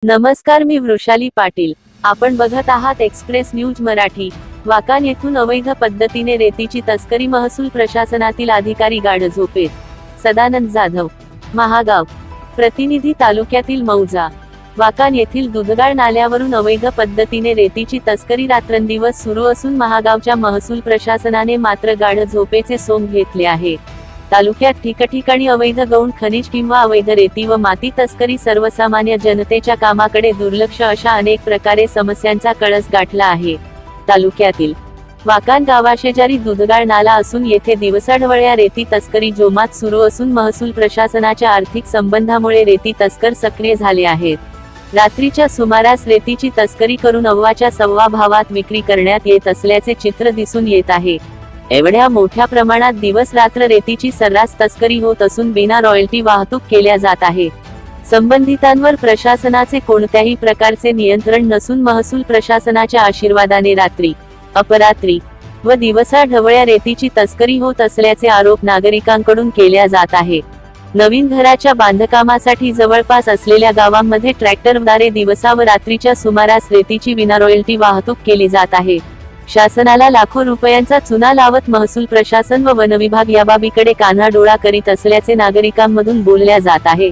नमस्कार, मी वृषाली पाटील. आपण बघत आहात एक्सप्रेस न्यूज मराठी. वाकान येथून अवैध पद्धतीने रेतीची तस्करी, महसूल प्रशासनातील अधिकारी गाढ झोपेत. सदानंद जाधव, महागाव प्रतिनिधी. तालुक्यातील मौजा वाकान येथील दुधगाळ नाल्यावरून अवैध पद्धतीने रेतीची तस्करी रात्रंदिवस सुरू असून महागावच्या महसूल प्रशासनाने मात्र गाढ झोपेचे सोंग घेतले आहे. तालुक्यात ठिकठिकाणी अवैध गौण खनिज किंवा अवैध रेती व माती तस्करी, सर्वसामान्य जनतेच्या कामाकडे दुर्लक्ष अशा अनेक प्रकारे समस्यांचा कळस गाठला आहे. तालुक्यातील वाकान गावाशेजारी दुधगाळ नाला असून येथे दिवसाढवळ्या रेती तस्करी जोमात सुरू असून महसूल प्रशासनाच्या आर्थिक संबंधामुळे रेती तस्कर सक्रिय झाले आहेत. रात्रीच्या सुमारास रेतीची तस्करी करून अव्वाच्या सव्वा भावात विक्री करण्यात येत असल्याचे चित्र दिसून येत आहे. एवढ्या मोठ्या प्रमाणात दिवस रात्र रेतीची सर्रास तस्करी होत असून बिना रॉयल्टी वाहतूक केल्या जात आहे. संबंधितांवर प्रशासनाचे कोणत्याही प्रकारचे नियंत्रण नसून महसूल प्रशासनाच्या आशीर्वादाने रात्री, अपरात्री व दिवसा ढवळ्या रेतीची तस्करी होत असल्याचे आरोप नागरिकांकडून केल्या जात आहे. नवीन घराच्या बांधकामासाठी जवळपास असलेल्या गावांमध्ये ट्रॅक्टरद्वारे दिवसा व रात्रीच्या सुमारास रेतीची विना रॉयल्टी वाहतूक केली जात आहे. शासनाला लाखो रुपयांचा चुना लावत महसूल प्रशासन व वनविभाग याबाबीकडे कान्हाडोळा करीत असल्याचे नागरिकांमधून बोलल्या जात आहे.